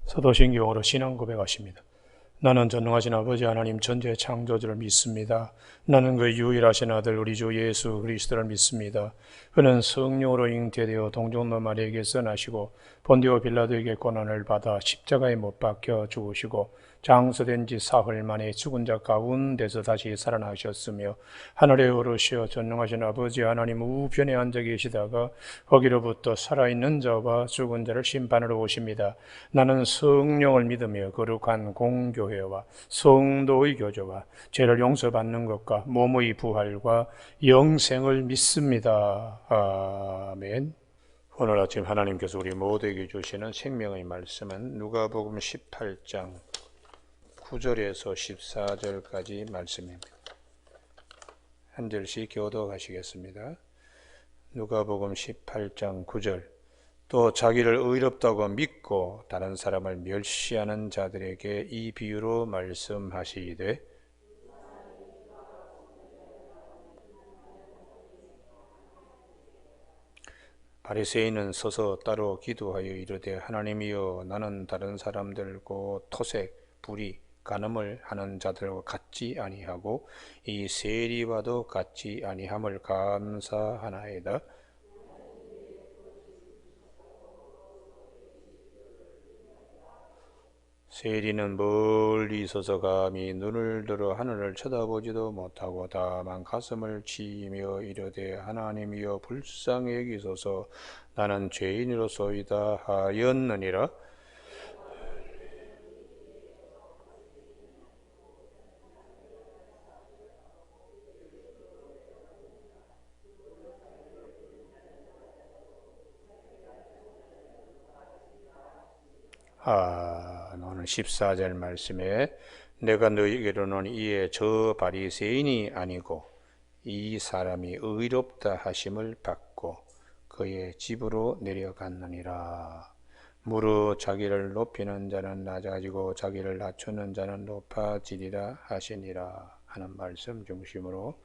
사도신경으로 신앙 고백하십니다. 나는 전능하신 아버지 하나님 전지의 창조주를 믿습니다. 나는 그 유일하신 아들 우리 주 예수 그리스도를 믿습니다. 그는 성령으로 잉태되어 동정녀 마리아에게서 나시고 본디오 빌라도에게 고난을 받아 십자가에 못 박혀 죽으시고 장서된 지 사흘 만에 죽은 자 가운데서 다시 살아나셨으며 하늘에 오르시어 전능하신 아버지 하나님 우편에 앉아 계시다가 거기로부터 살아있는 자와 죽은 자를 심판하러 오십니다. 나는 성령을 믿으며 거룩한 공교회와 성도의 교제와 죄를 용서받는 것과 몸의 부활과 영생을 믿습니다. 아멘. 오늘 아침 하나님께서 우리 모두에게 주시는 생명의 말씀은 누가복음 18장 9절에서 14절까지 말씀입니다. 한 절씩 교독하시겠습니다. 누가복음 18장 9절. 또 자기를 의롭다고 믿고 다른 사람을 멸시하는 자들에게 이 비유로 말씀하시되 바리새인은 서서 따로 기도하여 이르되 하나님이여 나는 다른 사람들 곧 토색, 불의, 간음을 하는 자들과 같지 아니하고 이 세리와도 같지 아니함을 감사하나이다. 세리는 멀리 서서 감히 눈을 들어 하늘을 쳐다보지도 못하고 다만 가슴을 치며 이르되 하나님이여 불쌍히 여기소서 나는 죄인으로소이다 하였느니라. 오늘 14절 말씀에 내가 너희에게 이르노니 이에 저 바리새인이 아니고 이 사람이 의롭다 하심을 받고 그의 집으로 내려갔느니라. 무릇 자기를 높이는 자는 낮아지고 자기를 낮추는 자는 높아지리라 하시니라 하는 말씀 중심으로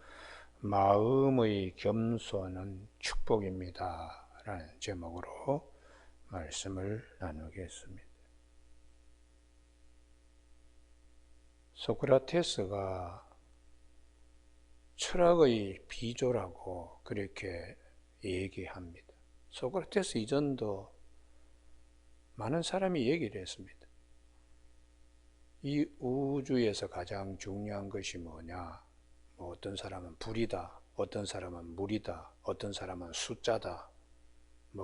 마음의 겸손은 축복입니다 라는 제목으로 말씀을 나누겠습니다. 소크라테스가 철학의 비조라고 그렇게 얘기합니다. 소크라테스 이전도 많은 사람이 얘기를 했습니다. 이 우주에서 가장 중요한 것이 뭐냐? 어떤 사람은 불이다, 어떤 사람은 물이다, 어떤 사람은 숫자다,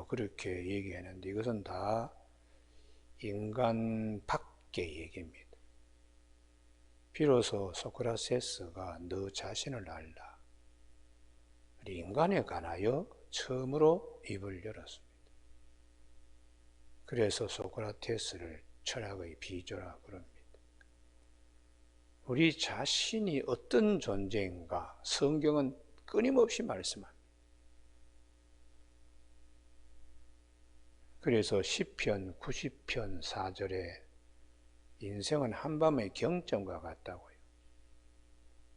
그렇게 얘기했는데 이것은 다 인간 밖의 얘기입니다. 비로소 소크라테스가 너 자신을 알라. 인간에 관하여 처음으로 입을 열었습니다. 그래서 소크라테스를 철학의 비조라 그럽니다. 우리 자신이 어떤 존재인가 성경은 끊임없이 말씀합니다. 그래서 시편 90편 4절에 인생은 한밤의 경점과 같다고요.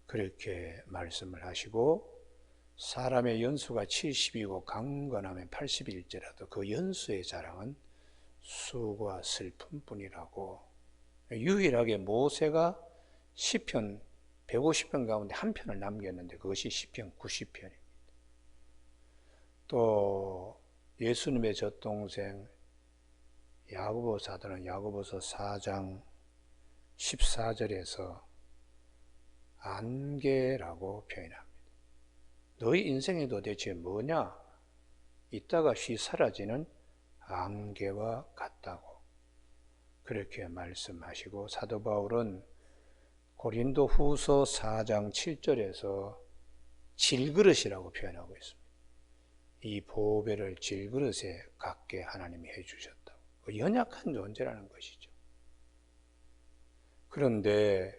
그렇게 말씀을 하시고 사람의 연수가 70이고 강건하면 80일지라도 그 연수의 자랑은 수고와 슬픔뿐이라고 유일하게 모세가 시편 150편 가운데 한 편을 남겼는데 그것이 시편 90편입니다. 또 예수님의 젖동생 야고보 사도는 야고보서 4장 14절에서 안개라고 표현합니다. 너희 인생이 도대체 뭐냐? 있다가 쉬 사라지는 안개와 같다고 그렇게 말씀하시고 사도 바울은 고린도 후서 4장 7절에서 질그릇이라고 표현하고 있습니다. 이 보배를 질그릇에 갖게 하나님이 해주셨다고. 연약한 존재라는 것이죠. 그런데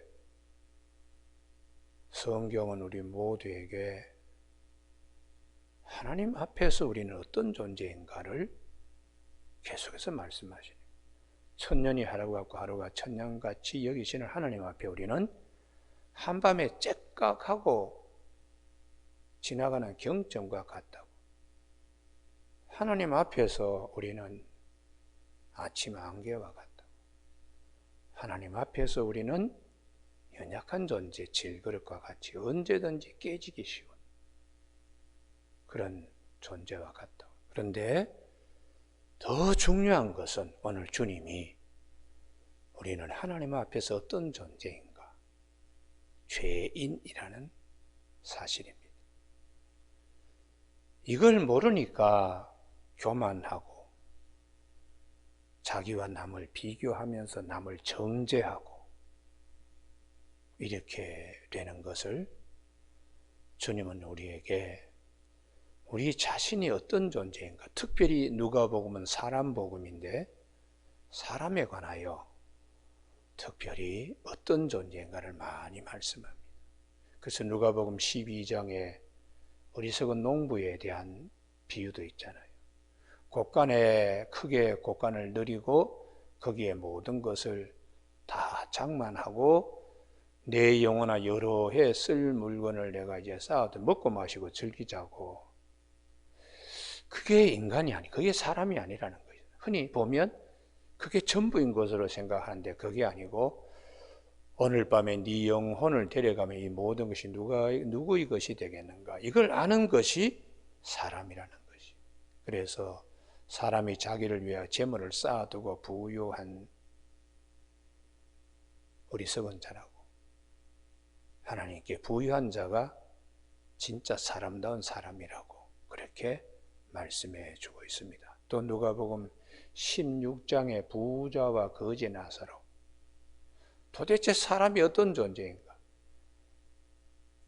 성경은 우리 모두에게 하나님 앞에서 우리는 어떤 존재인가를 계속해서 말씀하시네요. 천년이 하루 같고 하루가 천년같이 여기시는 하나님 앞에 우리는 한밤에 째깍하고 지나가는 경점과 같다고. 하나님 앞에서 우리는 아침 안개와 같다고. 하나님 앞에서 우리는 연약한 존재, 질그릇과 같이 언제든지 깨지기 쉬운 그런 존재와 같다. 그런데 더 중요한 것은 오늘 주님이 우리는 하나님 앞에서 어떤 존재인가? 죄인이라는 사실입니다. 이걸 모르니까 교만하고 자기와 남을 비교하면서 남을 정죄하고 이렇게 되는 것을 주님은 우리에게 우리 자신이 어떤 존재인가, 특별히 누가복음은 사람 복음인데 사람에 관하여 특별히 어떤 존재인가를 많이 말씀합니다. 그래서 누가복음 12장에 어리석은 농부에 대한 비유도 있잖아요. 곳간에 크게 곳간을 늘이고 거기에 모든 것을 다 장만하고 내 영혼아 여러 해 쓸 물건을 내가 이제 쌓아도 먹고 마시고 즐기자고. 그게 인간이 아니, 그게 사람이 아니라는 거예요. 흔히 보면 그게 전부인 것으로 생각하는데 그게 아니고 오늘 밤에 네 영혼을 데려가면 이 모든 것이 누구의 것이 되겠는가? 이걸 아는 것이 사람이라는 것이. 그래서 사람이 자기를 위하여 재물을 쌓아두고 부유한 어리석은 자라고 하나님께 부유한 자가 진짜 사람다운 사람이라고 그렇게 말씀해 주고 있습니다. 또 누가복음 16장의 부자와 거지 나사로, 도대체 사람이 어떤 존재인가?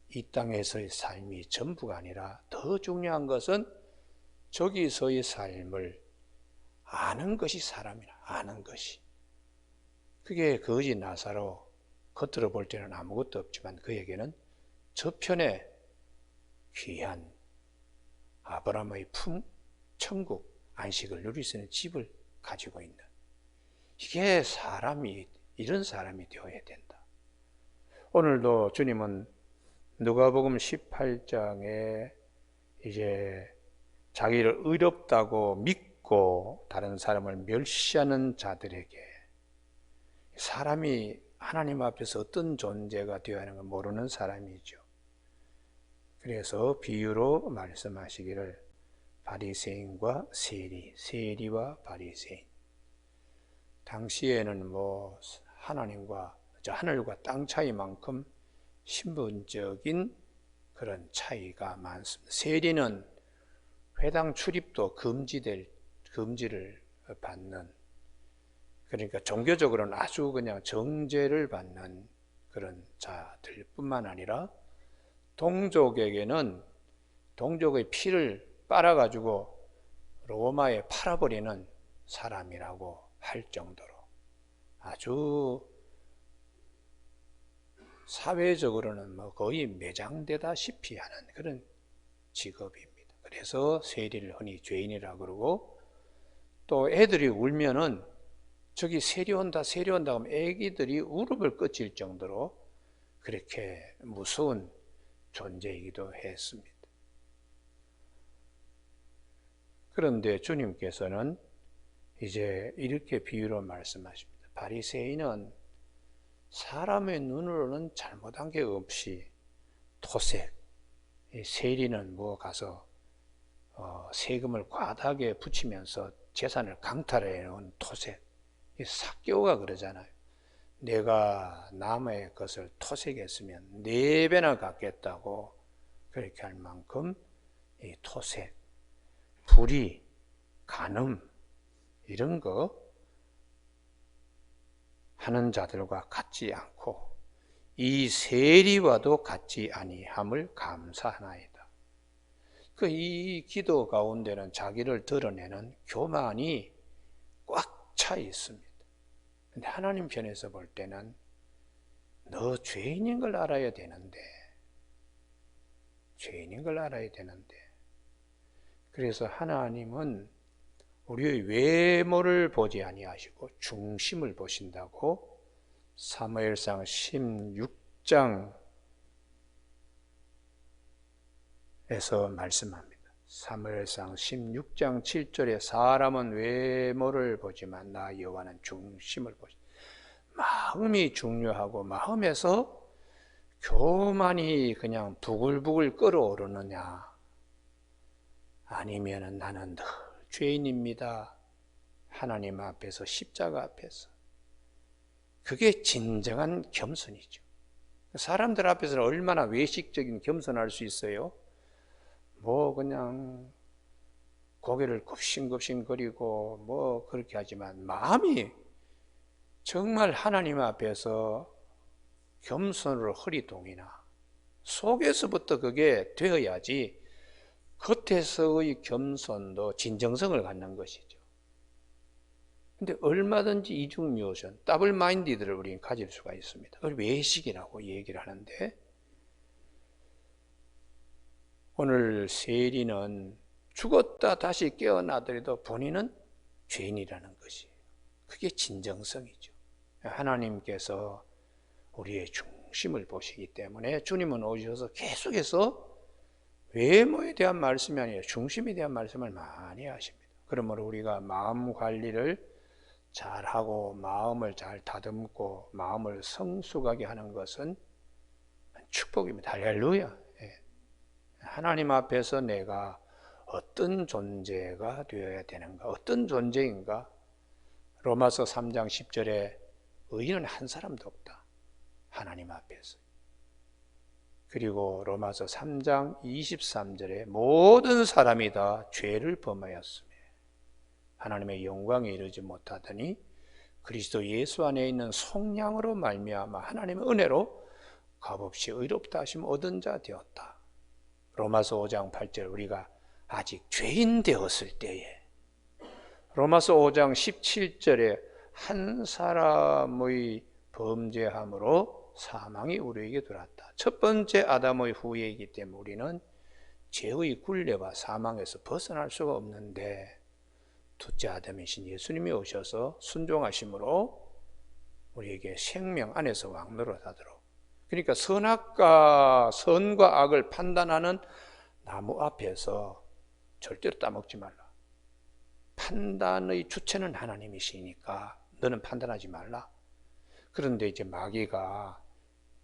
이 땅에서의 삶이 전부가 아니라 더 중요한 것은 저기서의 삶을 아는 것이 사람이라, 아는 것이. 그게 거지 나사로, 겉으로 볼 때는 아무것도 없지만 그에게는 저편에 귀한 아브라함의 천국, 안식을 누릴 수 있는 집을 가지고 있는, 이게 사람이, 이런 사람이 되어야 된다. 오늘도 주님은 누가복음 18장에 이제 자기를 의롭다고 믿고 다른 사람을 멸시하는 자들에게, 사람이 하나님 앞에서 어떤 존재가 되어야 하는 걸 모르는 사람이죠. 그래서 비유로 말씀하시기를 바리새인과 세리, 세리와 바리새인. 당시에는 뭐 하늘과 땅 차이만큼 신분적인 그런 차이가 많습니다. 세리는 회당 출입도 금지를 받는, 그러니까 종교적으로는 아주 그냥 정죄를 받는 그런 자들뿐만 아니라 동족에게는 동족의 피를 빨아가지고 로마에 팔아버리는 사람이라고 할 정도로 아주 사회적으로는 뭐 거의 매장되다시피 하는 그런 직업입니다. 그래서 세리를 흔히 죄인이라고 그러고, 또 애들이 울면은 저기 세리 온다 세리 온다 하면 애기들이 울음을 끄칠 정도로 그렇게 무서운 존재이기도 했습니다. 그런데 주님께서는 이제 이렇게 비유로 말씀하십니다. 바리새인은 사람의 눈으로는 잘못한 게 없이 토색, 세리는 뭐 가서 세금을 과다하게 붙이면서 재산을 강탈해 놓은 토색, 삭개오가 그러잖아요. 내가 남의 것을 토색했으면 4배나 갚겠다고 그렇게 할 만큼 이 토색, 불의, 간음 이런 거 하는 자들과 같지 않고 이 세리와도 같지 아니함을 감사하나이다. 이 기도 가운데는 자기를 드러내는 교만이 꽉 차 있습니다. 근데 하나님 편에서 볼 때는 너 죄인인 걸 알아야 되는데, 죄인인 걸 알아야 되는데, 그래서 하나님은 우리의 외모를 보지 아니하시고 중심을 보신다고 사무엘상 16장에서 말씀합니다. 사무엘상 16장 7절에 사람은 외모를 보지만 나 여호와는 중심을 보신다. 마음이 중요하고 마음에서 교만이 그냥 부글부글 끓어오르느냐, 아니면 나는 늘 죄인입니다, 하나님 앞에서, 십자가 앞에서. 그게 진정한 겸손이죠. 사람들 앞에서는 얼마나 외식적인 겸손할 수 있어요? 뭐 그냥 고개를 굽신굽신거리고 뭐 그렇게 하지만, 마음이 정말 하나님 앞에서 겸손으로 허리동이나 속에서부터 그게 되어야지 겉에서의 겸손도 진정성을 갖는 것이죠. 근데 얼마든지 이중묘션, 더블 마인디드를 우리는 가질 수가 있습니다. 그걸 외식이라고 얘기를 하는데, 오늘 세리는 죽었다 다시 깨어나더라도 본인은 죄인이라는 것이에요. 그게 진정성이죠. 하나님께서 우리의 중심을 보시기 때문에 주님은 오셔서 계속해서 외모에 대한 말씀이 아니라 중심에 대한 말씀을 많이 하십니다. 그러므로 우리가 마음 관리를 잘하고 마음을 잘 다듬고 마음을 성숙하게 하는 것은 축복입니다. 할렐루야. 하나님 앞에서 내가 어떤 존재가 되어야 되는가, 어떤 존재인가. 로마서 3장 10절에 의인은 한 사람도 없다, 하나님 앞에서. 그리고 로마서 3장 23절에 모든 사람이 다 죄를 범하였으며 하나님의 영광에 이르지 못하더니 그리스도 예수 안에 있는 속량으로 말미암아 하나님의 은혜로 값없이 의롭다 하심 얻은 자 되었다. 로마서 5장 8절, 우리가 아직 죄인 되었을 때에, 로마서 5장 17절에 한 사람의 범죄함으로 사망이 우리에게 들어왔다. 첫 번째 아담의 후예이기 때문에 우리는 죄의 굴레와 사망에서 벗어날 수가 없는데, 둘째 아담이신 예수님이 오셔서 순종하심으로 우리에게 생명 안에서 왕노릇하도록, 그러니까 선과 악을 판단하는 나무 앞에서 절대로 따먹지 말라. 판단의 주체는 하나님이시니까 너는 판단하지 말라. 그런데 이제 마귀가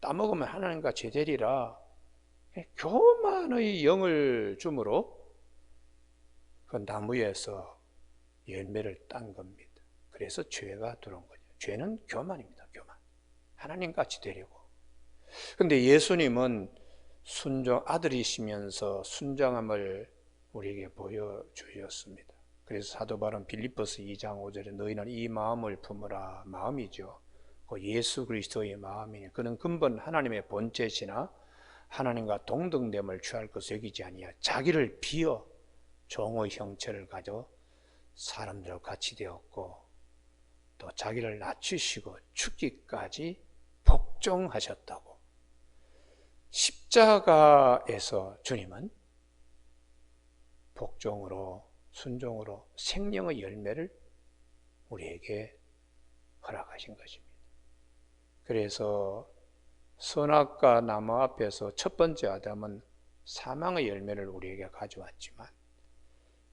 따먹으면 하나님과 제대리라 교만의 영을 주므로 그 나무에서 열매를 딴 겁니다. 그래서 죄가 들어온 거죠. 죄는 교만입니다. 교만. 하나님같이 되려고. 그런데 예수님은 아들이시면서 순종함을 우리에게 보여주셨습니다. 그래서 사도 바울은 빌립보서 2장 5절에 너희는 이 마음을 품으라, 마음이죠. 그 예수 그리스도의 마음이니 그는 근본 하나님의 본체시나 하나님과 동등됨을 취할 것을 여기지 아니하 자기를 비어 종의 형체를 가져 사람들과 같이 되었고 또 자기를 낮추시고 죽기까지 복종하셨다고. 십자가에서 주님은 복종으로, 순종으로 생명의 열매를 우리에게 허락하신 것입니다. 그래서 선악과 나무 앞에서 첫 번째 아담은 사망의 열매를 우리에게 가져왔지만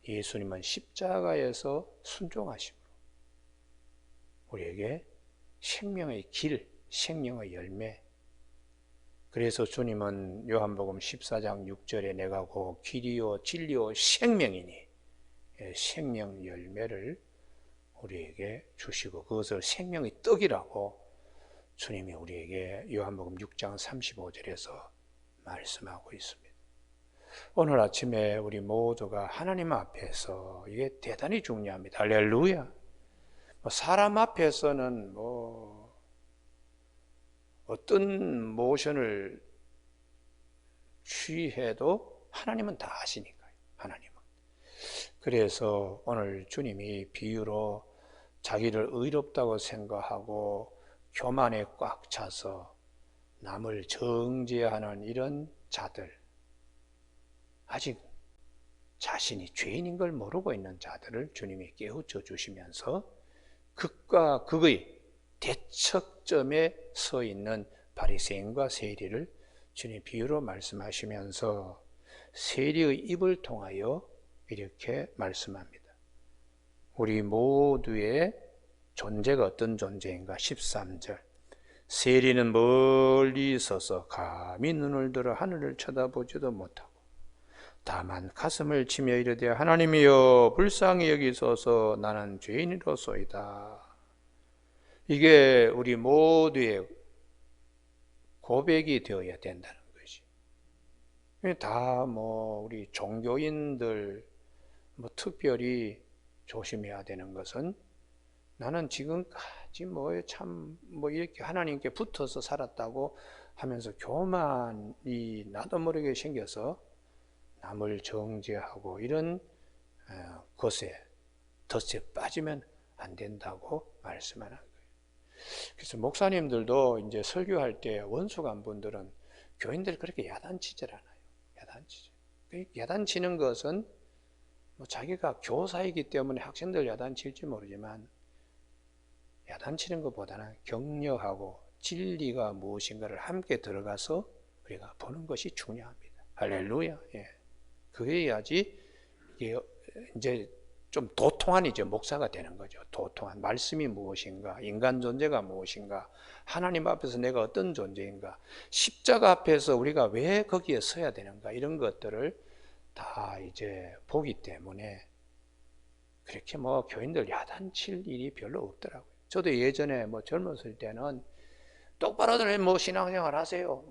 예수님은 십자가에서 순종하심으로 우리에게 생명의 길, 생명의 열매. 그래서 주님은 요한복음 14장 6절에 내가 곧 길이요 진리요 생명이니 생명 열매를 우리에게 주시고 그것을 생명의 떡이라고 주님이 우리에게 요한복음 6장 35절에서 말씀하고 있습니다. 오늘 아침에 우리 모두가 하나님 앞에서, 이게 대단히 중요합니다. 할렐루야. 사람 앞에서는 어떤 모션을 취해도 하나님은 다 아시니까요. 하나님은. 그래서 오늘 주님이 비유로 자기를 의롭다고 생각하고 교만에 꽉 차서 남을 정죄하는 이런 자들, 아직 자신이 죄인인 걸 모르고 있는 자들을 주님이 깨우쳐 주시면서 극과 극의 대척점에 서 있는 바리새인과 세리를 주님 비유로 말씀하시면서 세리의 입을 통하여 이렇게 말씀합니다. 우리 모두의 존재가 어떤 존재인가? 13절. 세리는 멀리 서서 감히 눈을 들어 하늘을 쳐다보지도 못하고 다만 가슴을 치며 이르되 하나님이여 불쌍히 여기소서 나는 죄인이로소이다. 이게 우리 모두의 고백이 되어야 된다는 것이. 다 우리 종교인들 특별히 조심해야 되는 것은 나는 지금까지 이렇게 하나님께 붙어서 살았다고 하면서 교만이 나도 모르게 생겨서 남을 정죄하고 이런 덫에 빠지면 안 된다고 말씀하는 거예요. 그래서 목사님들도 이제 설교할 때 원수 간 분들은 교인들 그렇게 야단치질 않아요. 야단치는 것은 자기가 교사이기 때문에 학생들 야단칠지 모르지만 야단치는 것보다는 격려하고 진리가 무엇인가를 함께 들어가서 우리가 보는 것이 중요합니다. 할렐루야. 예. 그래야지 이게 이제 좀 도통한 목사가 되는 거죠. 도통한 말씀이 무엇인가, 인간 존재가 무엇인가, 하나님 앞에서 내가 어떤 존재인가, 십자가 앞에서 우리가 왜 거기에 서야 되는가 이런 것들을 다 이제 보기 때문에 그렇게 교인들 야단칠 일이 별로 없더라고요. 저도 예전에 젊었을 때는 똑바로들 신앙생활 하세요.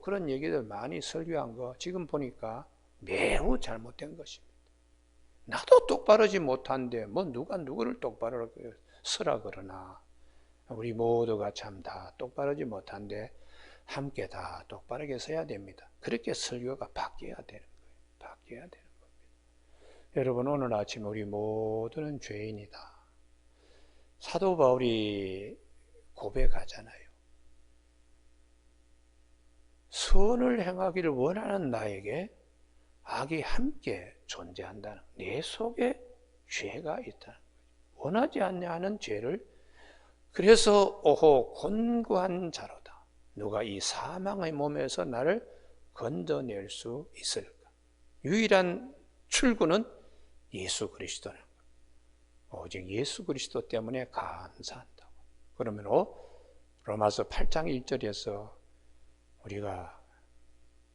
그런 얘기들 많이 설교한 거 지금 보니까 매우 잘못된 것입니다. 나도 똑바르지 못한데 누가 누구를 똑바로 서라 그러나 우리 모두가 참 다 똑바르지 못한데 함께 다 똑바르게 서야 됩니다. 그렇게 설교가 바뀌어야 되는 거예요. 바뀌어야 되는 겁니다. 여러분 오늘 아침 우리 모두는 죄인이다. 사도 바울이 고백하잖아요. 선을 행하기를 원하는 나에게 악이 함께 존재한다는, 내 속에 죄가 있다는 거예요. 원하지 않냐 하는 죄를. 그래서 오호 곤고한 자로다. 누가 이 사망의 몸에서 나를 건져낼 수 있을까? 유일한 출구는 예수 그리스도는 거예요. 오직 예수 그리스도 때문에 감사한다고. 그러면 로마서 8장 1절에서 우리가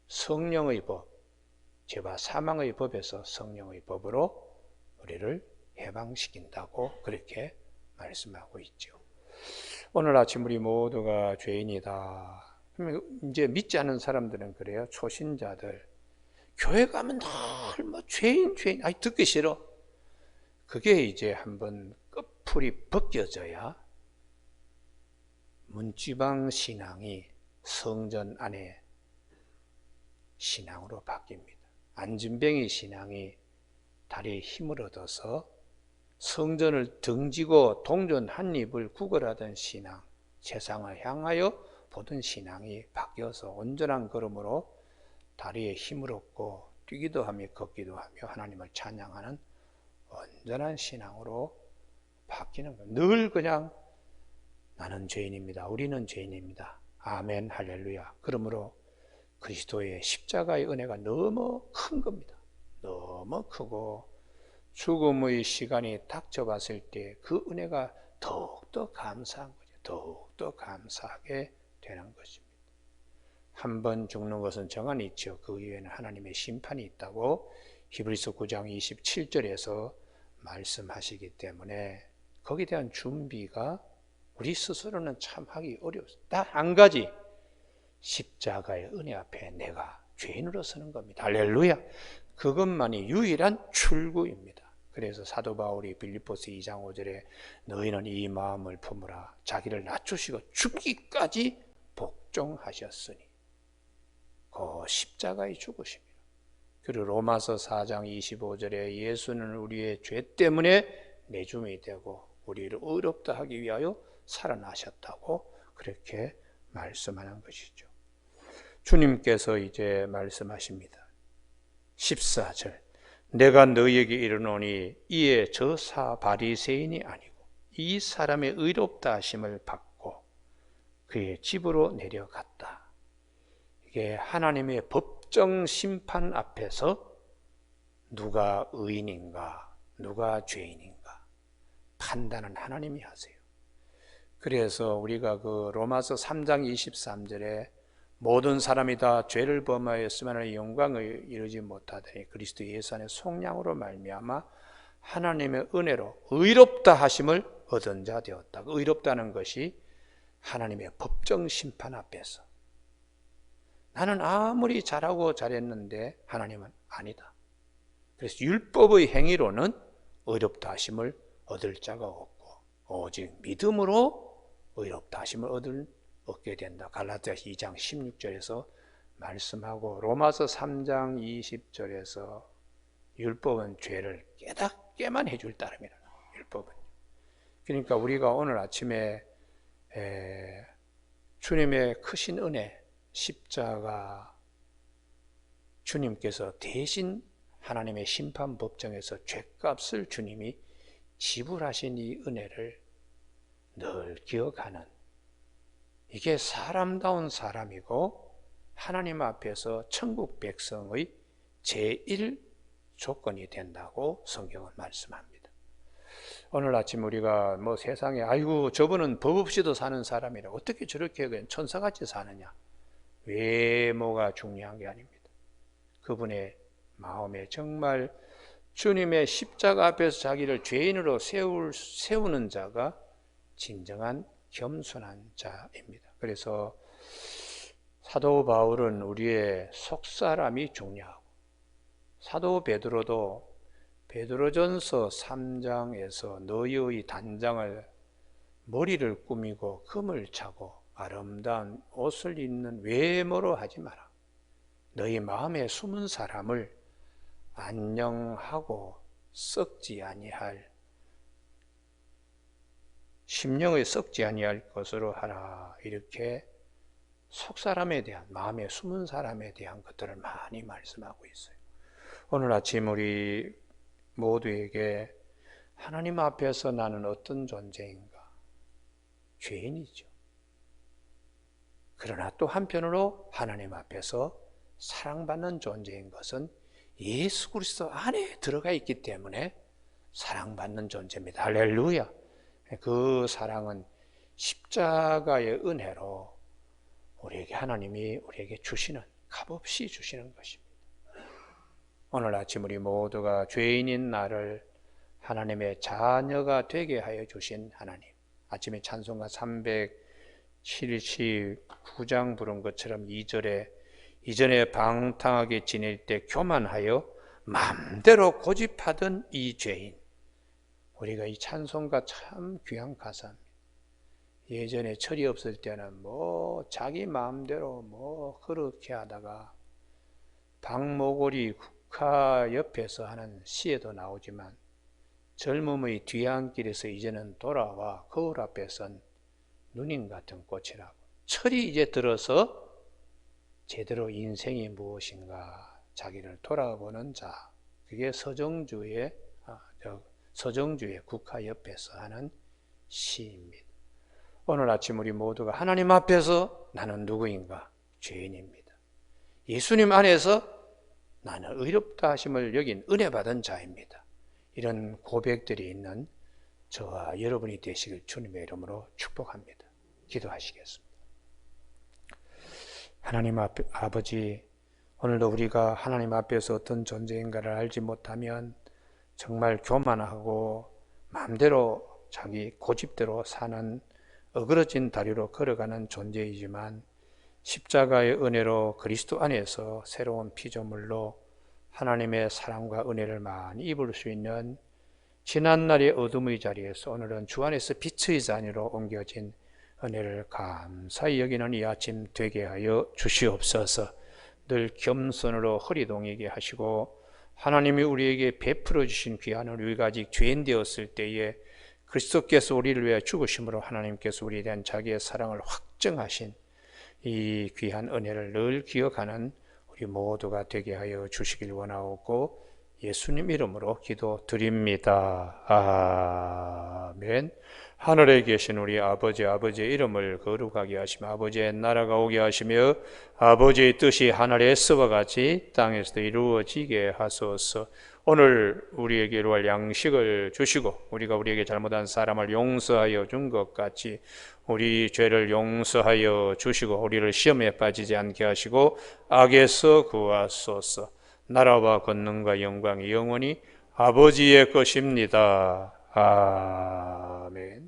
성령의 법, 죄와 사망의 법에서 성령의 법으로 우리를 해방시킨다고 그렇게 말씀하고 있죠. 오늘 아침 우리 모두가 죄인이다. 그러면 이제 믿지 않는 사람들은 그래요. 초신자들. 교회 가면 늘 죄인, 아니 듣기 싫어. 그게 이제 한번 끝풀이 벗겨져야 문지방 신앙이 성전 안에 신앙으로 바뀝니다. 안진뱅이 신앙이 다리에 힘을 얻어서 성전을 등지고 동전 한 입을 구걸하던 신앙, 세상을 향하여 보던 신앙이 바뀌어서 온전한 걸음으로 다리에 힘을 얻고 뛰기도 하며 걷기도 하며 하나님을 찬양하는 온전한 신앙으로 바뀌는 거예요. 늘 그냥 나는 죄인입니다. 우리는 죄인입니다. 아멘 할렐루야. 그러므로 그리스도의 십자가의 은혜가 너무 큰 겁니다. 너무 크고 죽음의 시간이 닥쳐봤을 때 그 은혜가 더욱더 감사한 거죠. 더욱더 감사하게 되는 것입니다. 한 번 죽는 것은 정한이 있죠. 그 이후에는 하나님의 심판이 있다고 히브리서 9장 27절에서 말씀하시기 때문에 거기에 대한 준비가 우리 스스로는 참 하기 어렵습니다. 딱 한 가지, 십자가의 은혜 앞에 내가 죄인으로 서는 겁니다. 할렐루야. 그것만이 유일한 출구입니다. 그래서 사도 바울이 빌립보서 2장 5절에 너희는 이 마음을 품으라. 자기를 낮추시고 죽기까지 복종하셨으니 그 십자가의 죽으십니다. 그리고 로마서 4장 25절에 예수는 우리의 죄 때문에 내줌이 되고 우리를 의롭다 하기 위하여 살아나셨다고 그렇게 말씀하는 것이죠. 주님께서 이제 말씀하십니다. 14절 내가 너희에게 이르노니 이에 저 바리새인이 아니고 이 사람의 의롭다 하심을 받고 그의 집으로 내려갔다. 이게 하나님의 법정 심판 앞에서 누가 의인인가 누가 죄인인가 판단은 하나님이 하세요. 그래서 우리가 그 로마서 3장 23절에 모든 사람이 다 죄를 범하였으면 영광을 이루지 못하더니 그리스도 예수 안에 속량으로 말미암아 하나님의 은혜로 의롭다 하심을 얻은 자 되었다. 의롭다는 것이 하나님의 법정 심판 앞에서 나는 아무리 잘하고 잘했는데 하나님은 아니다. 그래서 율법의 행위로는 의롭다 하심을 얻을 자가 없고 오직 믿음으로 의롭다 하심을 얻게 된다. 갈라디아서 2장 16절에서 말씀하고 로마서 3장 20절에서 율법은 죄를 깨닫게만 해줄 따름이라. 율법은. 그러니까 우리가 오늘 아침에 주님의 크신 은혜, 십자가, 주님께서 대신 하나님의 심판 법정에서 죄값을 주님이 지불하신 이 은혜를 늘 기억하는, 이게 사람다운 사람이고 하나님 앞에서 천국 백성의 제1 조건이 된다고 성경은 말씀합니다. 오늘 아침 우리가 세상에 아이고 저분은 법 없이도 사는 사람이라 어떻게 저렇게 그냥 천사같이 사느냐, 외모가 중요한 게 아닙니다. 그분의 마음에 정말 주님의 십자가 앞에서 자기를 죄인으로 세우는 자가 진정한 겸손한 자입니다. 그래서 사도 바울은 우리의 속사람이 중요하고, 사도 베드로도 베드로전서 3장에서 너희의 단장을 머리를 꾸미고 금을 차고 아름다운 옷을 입는 외모로 하지 마라. 너희 마음에 숨은 사람을 안녕하고 썩지 아니할 심령에 썩지 아니할 것으로 하라. 이렇게 속사람에 대한, 마음에 숨은 사람에 대한 것들을 많이 말씀하고 있어요. 오늘 아침 우리 모두에게 하나님 앞에서 나는 어떤 존재인가? 죄인이죠. 그러나 또 한편으로 하나님 앞에서 사랑받는 존재인 것은 예수 그리스도 안에 들어가 있기 때문에 사랑받는 존재입니다. 할렐루야. 그 사랑은 십자가의 은혜로 우리에게 하나님이 우리에게 주시는, 값없이 주시는 것입니다. 오늘 아침 우리 모두가 죄인인 나를 하나님의 자녀가 되게 하여 주신 하나님, 아침에 찬송가 379장 부른 것처럼 2절에 이전에 방탕하게 지낼 때 교만하여 마음대로 고집하던 이 죄인, 우리가 이 찬송가 참 귀한 가사입니다. 예전에 철이 없을 때는 자기 마음대로 그렇게 하다가 박모골이 국화 옆에서 하는 시에도 나오지만 젊음의 뒤안길에서 이제는 돌아와 거울 앞에 선 누님 같은 꽃이라고. 철이 이제 들어서 제대로 인생이 무엇인가 자기를 돌아보는 자, 그게 서정주의 국화 옆에서 하는 시입니다. 오늘 아침 우리 모두가 하나님 앞에서 나는 누구인가? 죄인입니다. 예수님 안에서 나는 의롭다 하심을 여긴 은혜 받은 자입니다. 이런 고백들이 있는 저와 여러분이 되시길 주님의 이름으로 축복합니다. 기도하시겠습니다. 하나님 아버지, 오늘도 우리가 하나님 앞에서 어떤 존재인가를 알지 못하면 정말 교만하고 마음대로 자기 고집대로 사는 어그러진 다리로 걸어가는 존재이지만 십자가의 은혜로 그리스도 안에서 새로운 피조물로 하나님의 사랑과 은혜를 많이 입을 수 있는 지난날의 어둠의 자리에서 오늘은 주 안에서 빛의 자리로 옮겨진 은혜를 감사히 여기는 이 아침 되게 하여 주시옵소서. 늘 겸손으로 허리 동이게 하시고 하나님이 우리에게 베풀어 주신 귀한 우리가 아직 죄인 되었을 때에 그리스도께서 우리를 위해 죽으심으로 하나님께서 우리에 대한 자기의 사랑을 확증하신 이 귀한 은혜를 늘 기억하는 우리 모두가 되게 하여 주시길 원하옵고 예수님 이름으로 기도드립니다. 아멘. 하늘에 계신 우리 아버지의 이름을 거룩하게 하시며 아버지의 나라가 오게 하시며 아버지의 뜻이 하늘에서와 같이 땅에서도 이루어지게 하소서. 오늘 우리에게 이루어갈 양식을 주시고 우리가 우리에게 잘못한 사람을 용서하여 준 것 같이 우리 죄를 용서하여 주시고 우리를 시험에 빠지지 않게 하시고 악에서 구하소서. 나라와 권능과 영광이 영원히 아버지의 것입니다. 아멘.